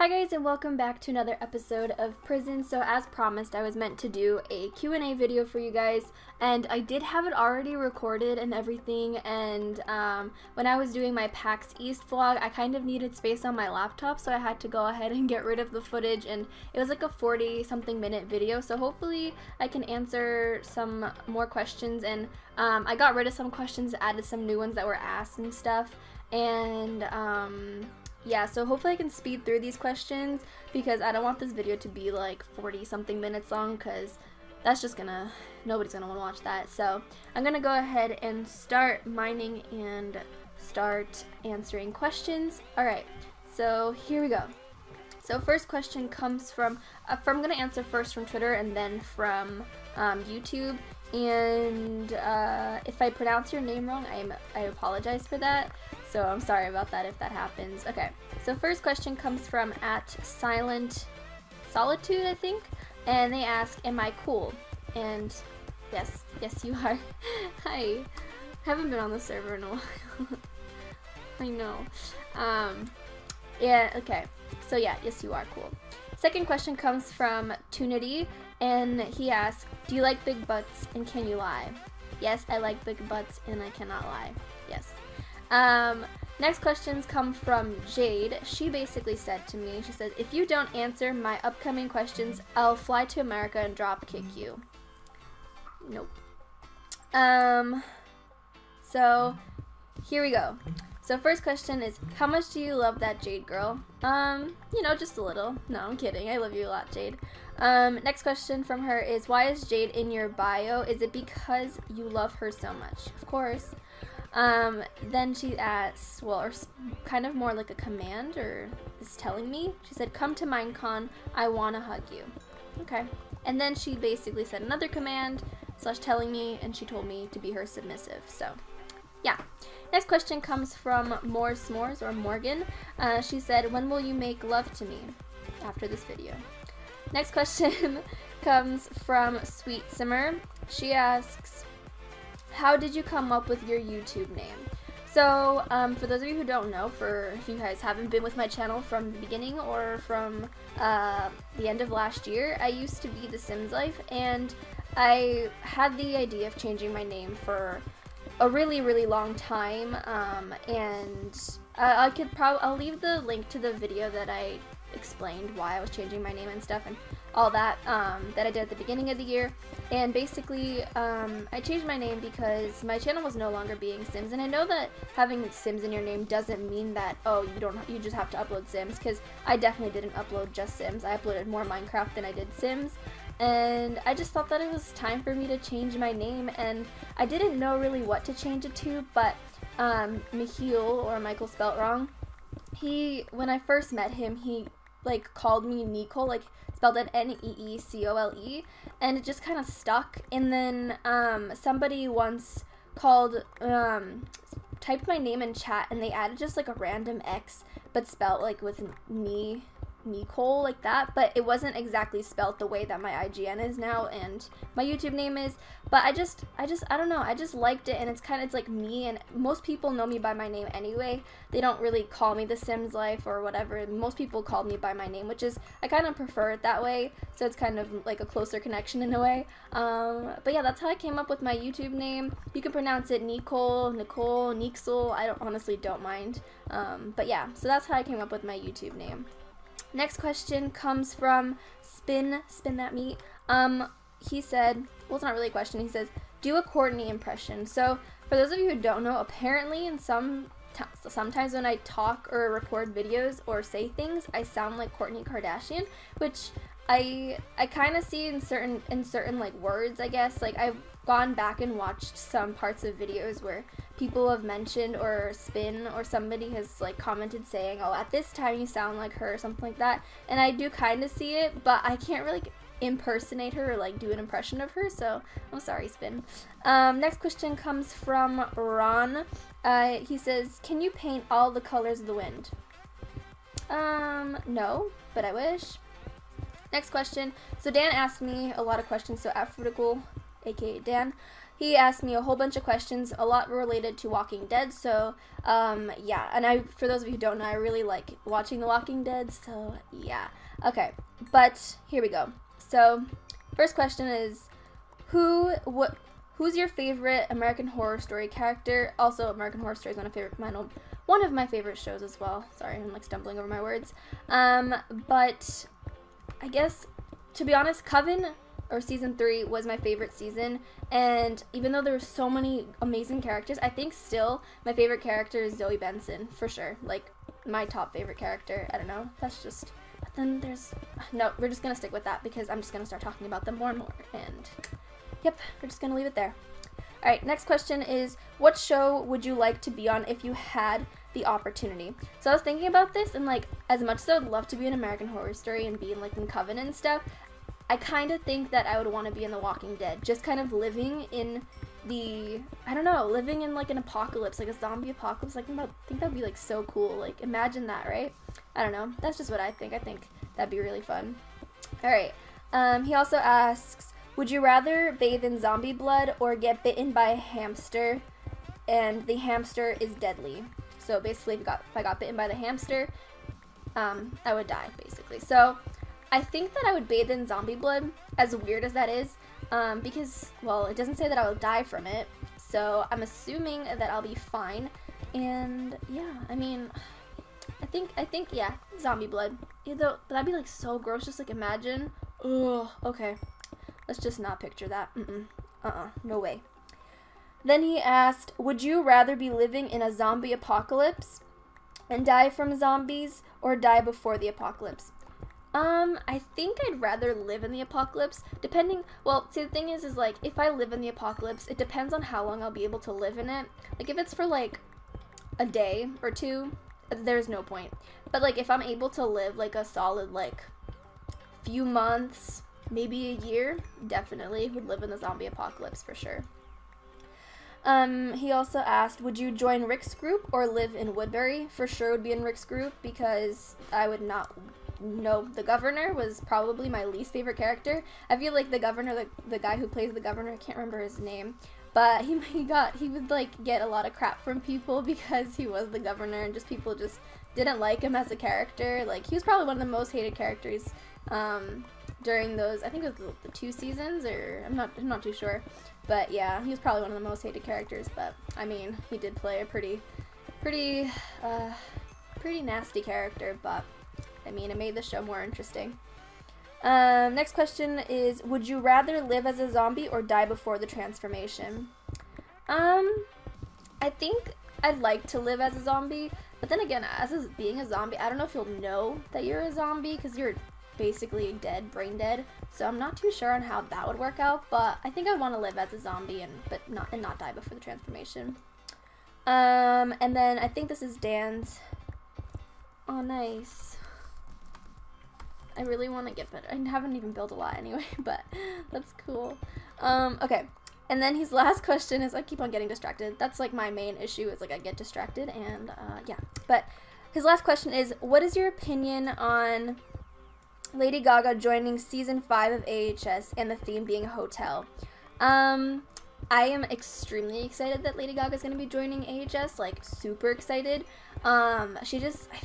Hi guys, and welcome back to another episode of Prison. So as promised, I was meant to do a Q&A video for you guys, and I did have it already recorded and everything, and when I was doing my PAX East vlog, I kind of needed space on my laptop, so I had to go ahead and get rid of the footage, and it was like a 40-something minute video, so hopefully I can answer some more questions, and I got rid of some questions, added some new ones that were asked and stuff, and yeah, so hopefully I can speed through these questions because I don't want this video to be like 40-something minutes long because that's just nobody's gonna want to watch that. So I'm gonna go ahead and start mining and start answering questions. Alright, so here we go. So first question comes from I'm gonna answer first from Twitter and then from YouTube. And if I pronounce your name wrong, I apologize for that. So I'm sorry about that if that happens. Okay, so first question comes from @Silent Solitude, I think, and they ask, "Am I cool?" And yes, you are. Hi, haven't been on the server in a while. I know. Yeah. Okay. So yeah, yes, you are cool. Second question comes from Tunity, and he asks, "Do you like big butts and can you lie?" Yes, I like big butts and I cannot lie. Yes. Next questions come from Jade. She basically said to me, she says, "If you don't answer my upcoming questions, I'll fly to America and drop kick you." Nope. So here we go. So first question is, how much do you love that Jade girl? You know, just a little. No, I'm kidding. I love you a lot, Jade. Next question from her is, why is Jade in your bio? Is it because you love her so much? Of course. Then she asks, well, or kind of more like a command, or is telling me. She said, "Come to Minecon, I wanna hug you." Okay. And then she basically said another command / telling me, and she told me to be her submissive. So yeah. Next question comes from More S'mores, or Morgan. She said, "When will you make love to me?" After this video. Next question comes from Sweet Simmer. She asks, "How did you come up with your YouTube name?" So, for those of you who don't know, if you guys haven't been with my channel from the beginning or from the end of last year, I used to be The Sims Life, and I had the idea of changing my name for a really long time, and I'll leave the link to the video that I explained why I was changing my name and stuff and all that that I did at the beginning of the year. And basically I changed my name because my channel was no longer being Sims, and I know that having Sims in your name doesn't mean that, oh, you just have to upload Sims, because I definitely didn't upload just Sims. I uploaded more Minecraft than I did Sims, and I just thought that it was time for me to change my name, and I didn't know really what to change it to, but Michiel, or Michael spelt wrong, when I first met him, he like called me neecxle, like spelled it Neecole, and it just kind of stuck. And then somebody once typed my name in chat, and they added just like a random X, but spelled like with neecxle, like that, but it wasn't exactly spelt the way that my IGN is now and my YouTube name is. But I don't know, I just liked it, and it's like me, and most people know me by my name anyway. They don't really call me The Sims Life or whatever. Most people call me by my name, which is, I kind of prefer it that way, so it's kind of like a closer connection in a way. But yeah, that's how I came up with my YouTube name. You can pronounce it Nicole, Nicole, neecxle. I honestly don't mind. But yeah, so that's how I came up with my YouTube name. Next question comes from Spin That Meat. He said, well, it's not really a question. He says, "Do a Courtney impression." So for those of you who don't know, apparently sometimes when I talk or record videos or say things, I sound like Kourtney Kardashian, which I kind of see in certain like words, I guess. Like, I've gone back and watched some parts of videos where people have mentioned, or Spin or somebody has like commented saying, "Oh, at this time you sound like her," or something like that, and I do kind of see it, but I can't really impersonate her or like do an impression of her, so I'm sorry, Spin. Next question comes from Ron. He says, "Can you paint all the colors of the wind?" No, but I wish. Next question. So Dan asked me a lot of questions, so @Fruitical, aka Dan, he asked me a whole bunch of questions, a lot related to Walking Dead. So, yeah. And for those of you who don't know, I really like watching The Walking Dead. So, yeah. Okay. But here we go. So, first question is, who's your favorite American Horror Story character? Also, American Horror Story is one of my favorite shows as well. Sorry, I'm like stumbling over my words. But I guess, to be honest, Coven, or season 3, was my favorite season. And even though there were so many amazing characters, I think still my favorite character is Zoe Benson, for sure. Like, my top favorite character. I don't know. That's just... But then there's... No, we're just gonna stick with that because I'm just gonna start talking about them more and more. And, yep, we're just gonna leave it there. Alright, next question is, what show would you like to be on if you had the opportunity? So I was thinking about this, and like, as much as I would love to be an American Horror Story and be in like in Coven and stuff, I kind of think that I would want to be in The Walking Dead. Just kind of living in the, I don't know, living in like an apocalypse, like a zombie apocalypse. Like, I think that'd be like so cool. Like, imagine that, right? I don't know. That's just what I think. I think that'd be really fun. Alright, he also asks, would you rather bathe in zombie blood or get bitten by a hamster and the hamster is deadly? So basically, if I got bitten by the hamster, I would die, basically. So I think that I would bathe in zombie blood, as weird as that is, because, well, it doesn't say that I will die from it, so I'm assuming that I'll be fine. And yeah, I mean, I think, yeah, zombie blood. But that'd be like so gross. Just like imagine. Ugh. Okay. Let's just not picture that. No way. Then he asked, would you rather be living in a zombie apocalypse and die from zombies or die before the apocalypse? I think I'd rather live in the apocalypse, depending, well, see, the thing is like, if I live in the apocalypse, it depends on how long I'll be able to live in it. Like, if it's for like a day or two, there's no point. But like, if I'm able to live like a solid like few months, maybe a year, definitely would live in the zombie apocalypse for sure. He also asked, would you join Rick's group or live in Woodbury? For sure would be in Rick's group because I would not know. The governor was probably my least favorite character. I feel like the governor, the guy who plays the governor, I can't remember his name, but he would like get a lot of crap from people because he was the governor and just people just didn't like him as a character. Like, he was probably one of the most hated characters during those, I think it was the 2 seasons, or I'm not too sure. But yeah, he was probably one of the most hated characters, but I mean, he did play a pretty nasty character, but I mean, it made the show more interesting. Next question is, would you rather live as a zombie or die before the transformation? I think I'd like to live as a zombie, but then again, being a zombie, I don't know if you'll know that you're a zombie because you're basically dead, brain dead. So I'm not too sure on how that would work out, but I think I want to live as a zombie and not die before the transformation. And then I think this is Dan's. Oh, nice. I really want to get better. I haven't even built a lot anyway, but that's cool. Okay. And then his last question is, I keep on getting distracted. That's like my main issue, is like I get distracted, and yeah. But his last question is, what is your opinion on Lady Gaga joining season 5 of AHS and the theme being a hotel? I am extremely excited that Lady Gaga is going to be joining AHS, like super excited. I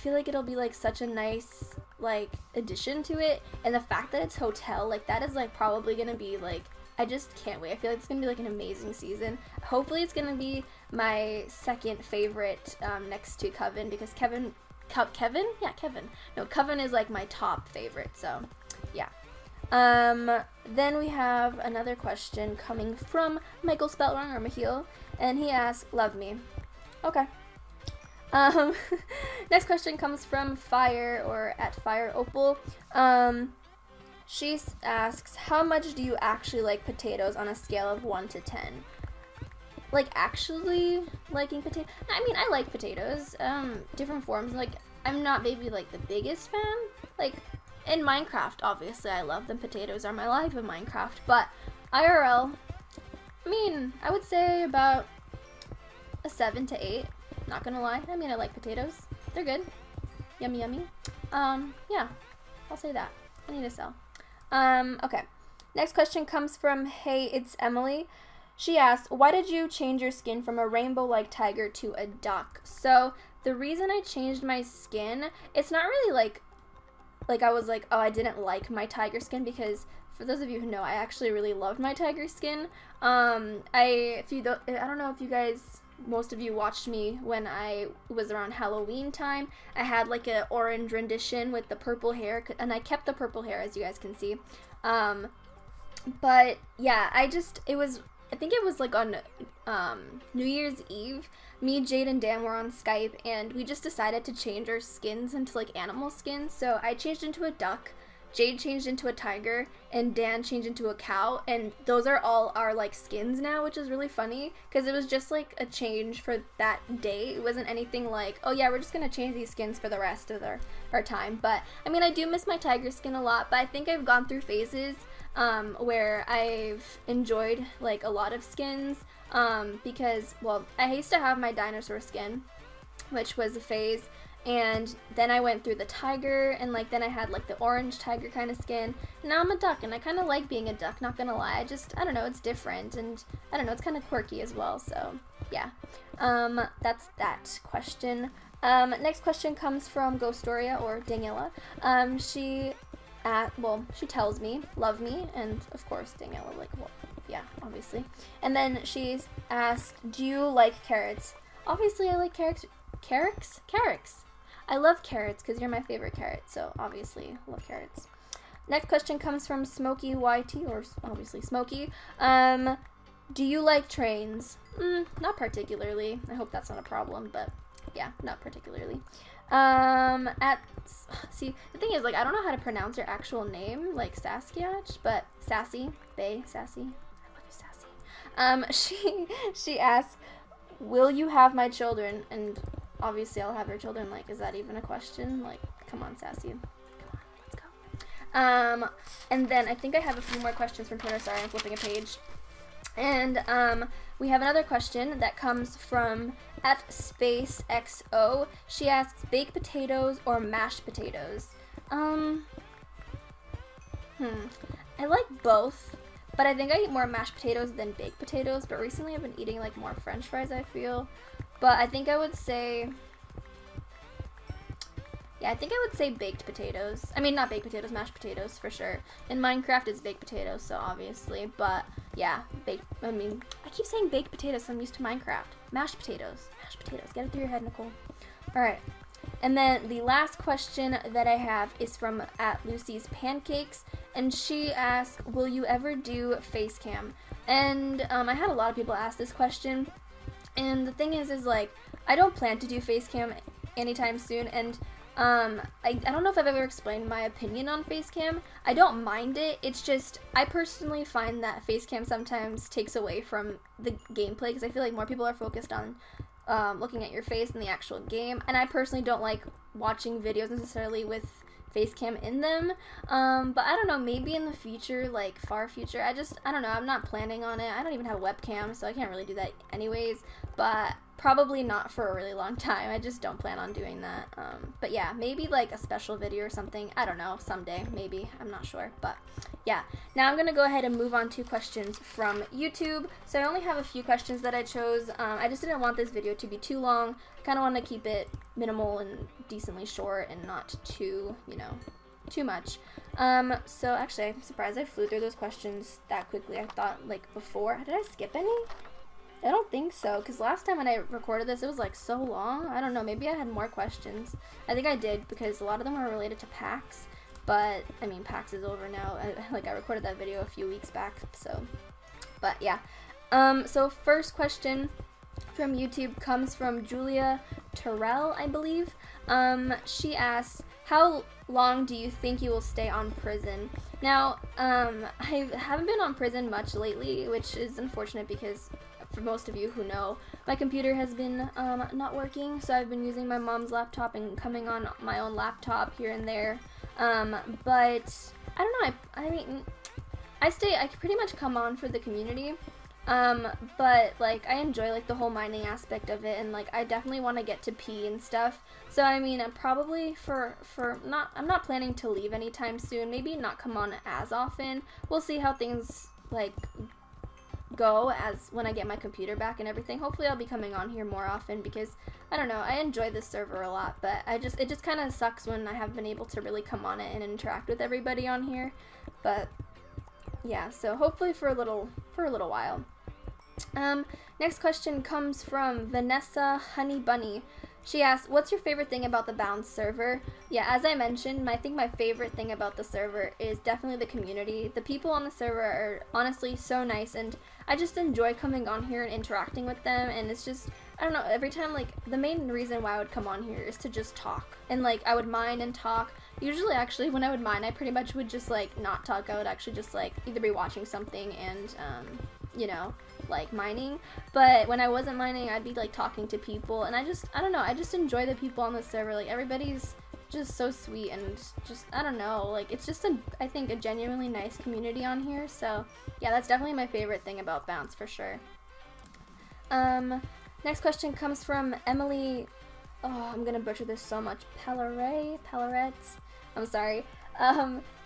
feel like it'll be like such a nice like addition to it, and the fact that it's hotel, like that is like probably going to be like, I just can't wait. I feel like it's going to be like an amazing season. Hopefully it's going to be my second favorite next to Coven, because Kevin? Yeah, Kevin. No, Coven is like my top favorite, so yeah. Then we have another question coming from Michael Spellwrong, or Mahil, and he asks, love me. Okay. Next question comes from Fire, or at Fire Opal. She asks, how much do you actually like potatoes on a scale of 1 to 10? Like, actually liking potatoes? I mean, I like potatoes, different forms. Like, I'm not maybe like the biggest fan. Like, in Minecraft, obviously, I love them. Potatoes are my life in Minecraft. But IRL, I mean, I would say about a 7 to 8. Not gonna lie. I mean, I like potatoes. They're good. Yummy, yummy. Yeah, I'll say that. I need to sell. Okay. Next question comes from Hey, it's Emily. she asked, why did you change your skin from a rainbow-like tiger to a duck? So the reason I changed my skin, it's not really like I was like, oh, I didn't like my tiger skin, because for those of you who know, I actually really loved my tiger skin. I don't know if you guys, most of you watched me when I was around Halloween time. I had like an orange rendition with the purple hair, and I kept the purple hair, as you guys can see. But yeah, I think it was like on New Year's Eve. Me, Jade, and Dan were on Skype, and we just decided to change our skins into like animal skins. So I changed into a duck, Jade changed into a tiger, and Dan changed into a cow, and those are all our like skins now, which is really funny because it was just like a change for that day. It wasn't anything like, oh yeah, we're just gonna change these skins for the rest of our time. But I mean, I do miss my tiger skin a lot, but I think I've gone through phases where I've enjoyed like a lot of skins, because, well, I used to have my dinosaur skin, which was a phase, and then I went through the tiger, and like then I had like the orange tiger kind of skin. Now I'm a duck, and I kind of like being a duck, not gonna lie. I don't know, it's different, and I don't know, it's kind of quirky as well. So yeah, that's that question. Next question comes from Ghostoria, or Daniela. She tells me, love me, and of course Daniela, like, well, yeah, obviously. And then she's asked, do you like carrots? Obviously I like carrots. Carrots? I love carrots because you're my favorite carrot, so obviously I love carrots. Next question comes from Smokey YT, or obviously Smokey. Do you like trains? Not particularly. I hope that's not a problem, but yeah, not particularly. See, the thing is, like, I don't know how to pronounce your actual name, like Sasquatch, but Sassy, Bae, Sassy, I love you, Sassy. She asks, will you have my children? And obviously I'll have your children. Like, is that even a question? Like, come on, Sassy, come on, let's go. And then I think I have a few more questions from Twitter. Sorry, I'm flipping a page. And we have another question that comes from @SpaceXO. She asks, baked potatoes or mashed potatoes? I like both, but I think I eat more mashed potatoes than baked potatoes. But recently I've been eating like more French fries, I feel. But I think I would say, yeah, I think I would say baked potatoes. I mean, not baked potatoes, mashed potatoes for sure. In Minecraft, it's baked potatoes, so obviously. But yeah, I keep saying baked potatoes, so I'm used to Minecraft. Mashed potatoes. Mashed potatoes. Get it through your head, Nicole. Alright. And then the last question that I have is from @Lucy's Pancakes. And she asks, will you ever do face cam? And I had a lot of people ask this question. And the thing is like, I don't plan to do face cam anytime soon. And I don't know if I've ever explained my opinion on facecam. I don't mind it. It's just, I personally find that facecam sometimes takes away from the gameplay, because I feel like more people are focused on looking at your face than the actual game. And I personally don't like watching videos necessarily with facecam in them. But I don't know, maybe in the future, like far future. I don't know, I'm not planning on it. I don't even have a webcam, so I can't really do that anyways. But probably not for a really long time. I just don't plan on doing that. But yeah, maybe like a special video or something. I don't know, someday, maybe. I'm not sure. But yeah, now I'm gonna go ahead and move on to questions from YouTube. So I only have a few questions that I chose. I just didn't want this video to be too long. Kind of want to keep it minimal and decently short and not too, too much. So actually, I'm surprised I flew through those questions that quickly. I thought, like, before. Did I skip any? I don't think so, because last time when I recorded this, it was like so long. I don't know, maybe I had more questions. I think I did, because a lot of them were related to PAX, but I mean, PAX is over now. I recorded that video a few weeks back, so, but yeah. So first question from YouTube comes from Julia Terrell, I believe. She asks, how long do you think you will stay on prison? Now, I haven't been on prison much lately, which is unfortunate because, for most of you who know, my computer has been not working, so I've been using my mom's laptop and coming on my own laptop here and there. But I don't know, I mean, I pretty much come on for the community. But like, I enjoy like the whole mining aspect of it, and like I definitely want to get to pee and stuff. So I mean, I'm probably I'm not planning to leave anytime soon. Maybe not come on as often. We'll see how things like go as when I get my computer back and everything. Hopefully I'll be coming on here more often because I don't know, I enjoy this server a lot, but it just kind of sucks when I haven't been able to really come on it and interact with everybody on here. But yeah, so hopefully for a little while. Next question comes from Vanessa Honey Bunny. She asks, what's your favorite thing about the Bounce server? Yeah, as I mentioned, I think my favorite thing about the server is definitely the community. The people on the server are honestly so nice, and I just enjoy coming on here and interacting with them, and it's just, I don't know, every time, like, the main reason why I would come on here is to just talk. And, like, I would mine and talk. Usually, actually, when I would mine, I pretty much would just, like, not talk. I would actually just, like, either be watching something and, you know, like mining. But when I wasn't mining, I'd be like talking to people, and I don't know, I just enjoy the people on the server. Like, everybody's just so sweet, and just, I don't know, like, it's just I think a genuinely nice community on here. So yeah, that's definitely my favorite thing about Bounce for sure. Next question comes from Emily, oh, I'm gonna butcher this so much, Pellerets, I'm sorry.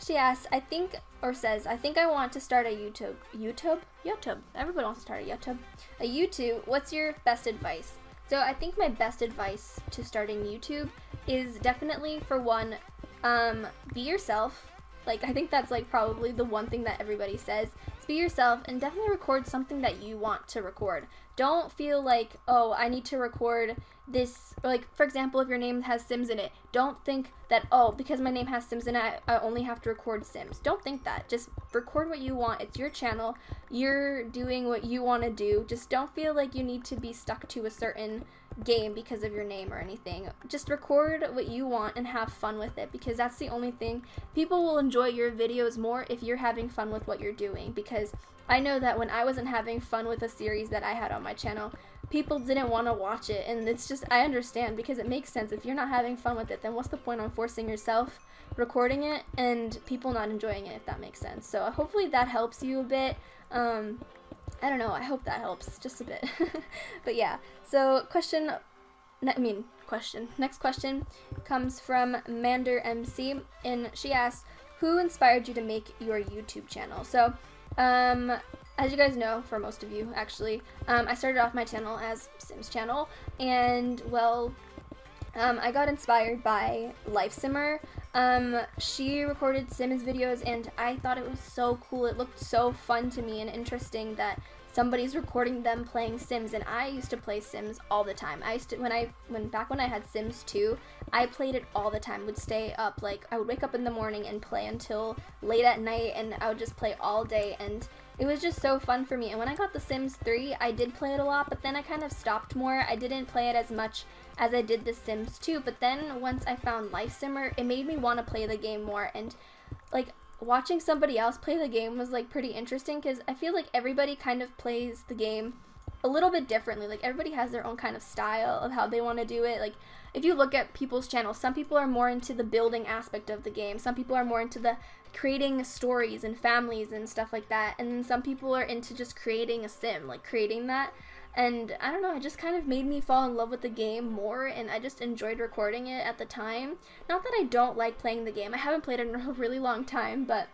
She asks, I think I want to start a YouTube, everybody wants to start a YouTube, what's your best advice? So I think my best advice to starting YouTube is definitely, for one, be yourself. Like, I think that's like probably the one thing that everybody says, is be yourself, and definitely record something that you want to record. Don't feel like, oh, I need to record this, or like, for example, if your name has Sims in it, don't think that, oh, because my name has Sims in it, I only have to record Sims. Don't think that. Just record what you want. It's your channel. You're doing what you want to do. Just don't feel like you need to be stuck to a certain game because of your name or anything. Just record what you want and have fun with it, because that's the only thing. People will enjoy your videos more if you're having fun with what you're doing, because I know that when I wasn't having fun with a series that I had on my channel, people didn't want to watch it, and it's just, I understand, because it makes sense. If you're not having fun with it, then what's the point on forcing yourself recording it and people not enjoying it, if that makes sense. So hopefully that helps you a bit. I don't know, I hope that helps just a bit. But yeah, so next question comes from Mander MC, and she asks, who inspired you to make your YouTube channel? So as you guys know, for most of you actually, I started off my channel as Sims channel, and well, I got inspired by LifeSimmer. She recorded Sims videos, and I thought it was so cool. It looked so fun to me and interesting that somebody's recording them playing Sims, and I used to play Sims all the time. I used to, back when I had Sims 2, I played it all the time. Would stay up, like, I would wake up in the morning and play until late at night, and I would just play all day, and it was just so fun for me. And when I got the Sims 3, I did play it a lot, but then I kind of stopped more. I didn't play it as much as I did the Sims 2, but then once I found LifeSimmer, it made me want to play the game more, and like, watching somebody else play the game was like pretty interesting, because I feel like everybody kind of plays the game a little bit differently. Like, everybody has their own kind of style of how they want to do it. Like, if you look at people's channels, some people are more into the building aspect of the game, some people are more into the creating stories and families and stuff like that, and then some people are into just creating a sim, like creating that. And I don't know, it just kind of made me fall in love with the game more, and I just enjoyed recording it at the time. Not that I don't like playing the game, I haven't played it in a really long time, but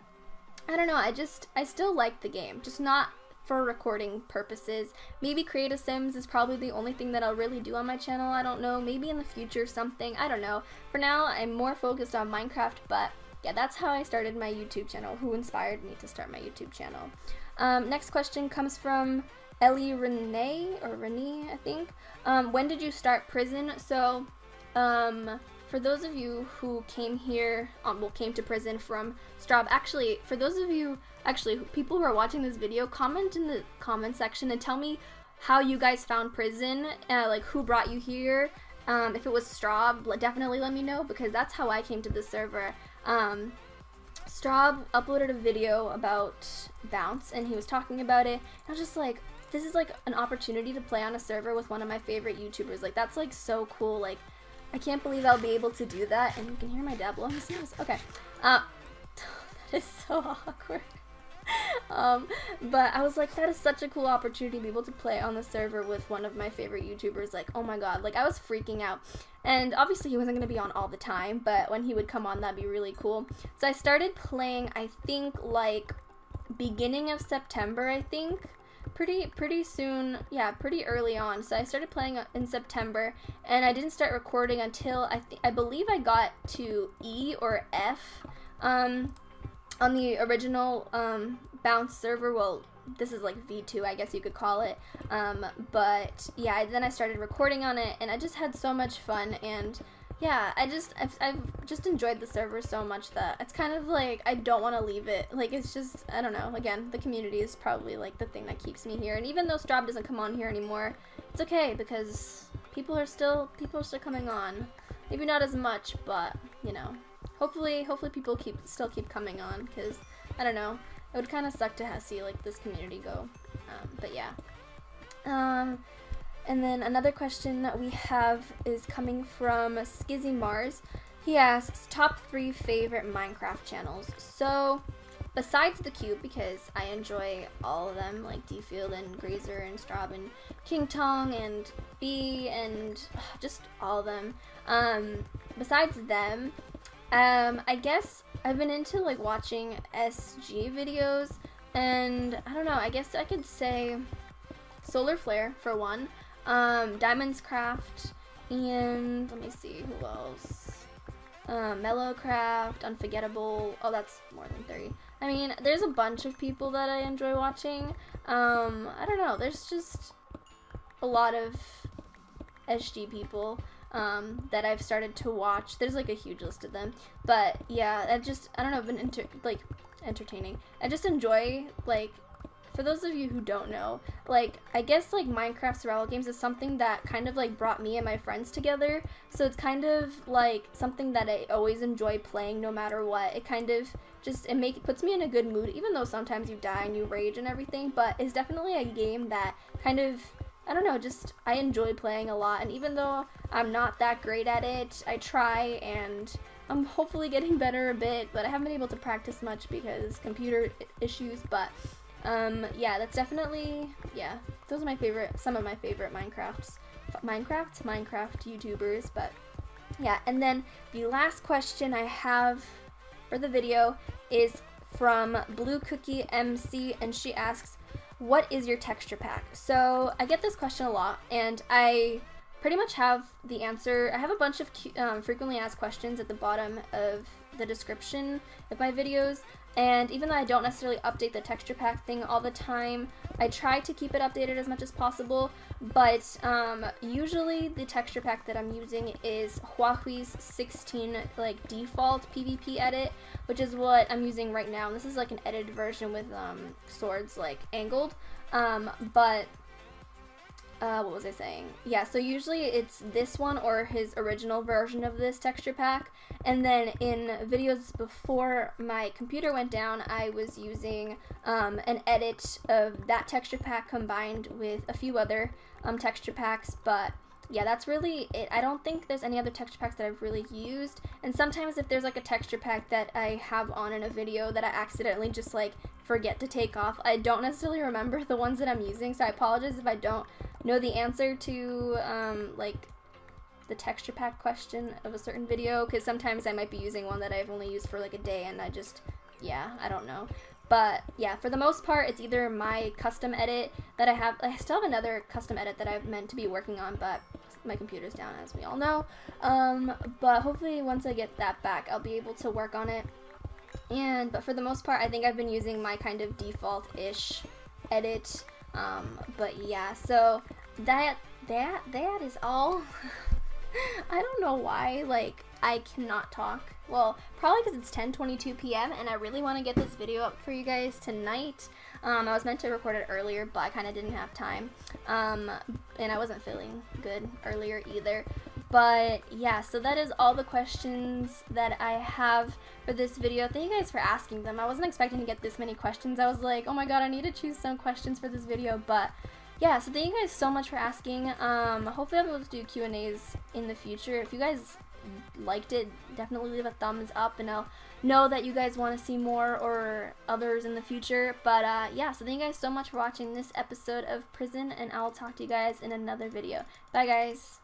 I don't know, I still like the game, just not for recording purposes. Maybe create a Sims is probably the only thing that I'll really do on my channel. I don't know, maybe in the future something, I don't know. For now, I'm more focused on Minecraft, but yeah, that's how I started my YouTube channel, who inspired me to start my YouTube channel. Next question comes from Ellie Renee, I think. When did you start prison? So, for those of you who came here, came to prison from Straub, actually, for those of you, people who are watching this video, comment in the comment section and tell me how you guys found prison, like who brought you here. If it was Straub, definitely let me know, because that's how I came to the server. Straub uploaded a video about Bounce, and he was talking about it. I was just like, this is like an opportunity to play on a server with one of my favorite YouTubers. Like, that's like so cool. Like, I can't believe I'll be able to do that. And you can hear my dad blowing his nose. Okay. That is so awkward. But I was like, that is such a cool opportunity to be able to play on the server with one of my favorite YouTubers. Like, oh my god, like, I was freaking out. And obviously he wasn't going to be on all the time, but when he would come on, that'd be really cool. So I started playing, I think, like, beginning of September, I think. pretty soon, yeah, pretty early on. So I started playing in September, and I didn't start recording until I believe I got to E or F on the original Bounce server. Well, this is like V2, I guess you could call it. But yeah, then I started recording on it, and I just had so much fun. And yeah, I've just enjoyed the server so much that it's kind of like I don't want to leave it. Like, it's just, I don't know, again, the community is probably like the thing that keeps me here. And even though Straub doesn't come on here anymore, it's okay, because people are still coming on. Maybe not as much, but you know, hopefully people still keep coming on, because I don't know, it would kind of suck to see like this community go. But yeah. And then another question that we have is coming from Skizzy Mars. He asks, top 3 favorite Minecraft channels. So, besides the Cube, because I enjoy all of them, like Dfield and Grazer and Straub and King Tong and B and just all of them. Besides them, I guess I've been into like watching SG videos, and I don't know, I guess I could say Solar Flare for one. Diamonds Craft, and let me see, who else? Mellowcraft, Unforgettable. Oh, that's more than 3. I mean, there's a bunch of people that I enjoy watching. I don't know, there's just a lot of SG people that I've started to watch. There's like a huge list of them, but yeah, I don't know, been entertaining. I just enjoy, like, for those of you who don't know, like, I guess like Minecraft survival games is something that kind of like brought me and my friends together. So it's kind of like something that I always enjoy playing no matter what. It kind of just, it puts me in a good mood, even though sometimes you die and you rage and everything, but it's definitely a game that kind of, I don't know, just I enjoy playing a lot. And even though I'm not that great at it, I try, and I'm hopefully getting better a bit, but I haven't been able to practice much because computer issues. But yeah, that's definitely, yeah, those are some of my favorite Minecraft YouTubers. But yeah, and then the last question I have for the video is from Blue Cookie MC, and she asks, what is your texture pack? So I get this question a lot, and I pretty much have the answer. I have a bunch of frequently asked questions at the bottom of the description of my videos, and even though I don't necessarily update the texture pack thing all the time, I try to keep it updated as much as possible. But usually the texture pack that I'm using is Huahwi's 16 like default PvP edit, which is what I'm using right now. And this is like an edited version with swords like angled, but what was I saying? Yeah, so usually it's this one or his original version of this texture pack. And then in videos before my computer went down, I was using an edit of that texture pack combined with a few other texture packs. But yeah, that's really it. I don't think there's any other texture packs that I've really used. And sometimes if there's like a texture pack that I have on in a video that I accidentally just like forget to take off, I don't necessarily remember the ones that I'm using, so I apologize if I don't know the answer to like the texture pack question of a certain video, because sometimes I might be using one that I've only used for like a day, and I just, yeah, I don't know. But yeah, for the most part, it's either my custom edit that I still have another custom edit that I've meant to be working on, but my computer's down, as we all know. But hopefully once I get that back, I'll be able to work on it. But for the most part, I think I've been using my kind of default-ish edit. But yeah, so that is all. I don't know why, like, I cannot talk. Well, probably because it's 10:22 p.m. and I really want to get this video up for you guys tonight. I was meant to record it earlier, but I kind of didn't have time. And I wasn't feeling good earlier either. But yeah, so that is all the questions that I have for this video. Thank you guys for asking them. I wasn't expecting to get this many questions. I was like, oh my god, I need to choose some questions for this video. But yeah, so thank you guys so much for asking. Hopefully I'll be able to do Q&As in the future. If you guys liked it, definitely leave a thumbs up, and I'll know that you guys want to see more or others in the future. But yeah, so thank you guys so much for watching this episode of Prison, and I'll talk to you guys in another video. Bye guys.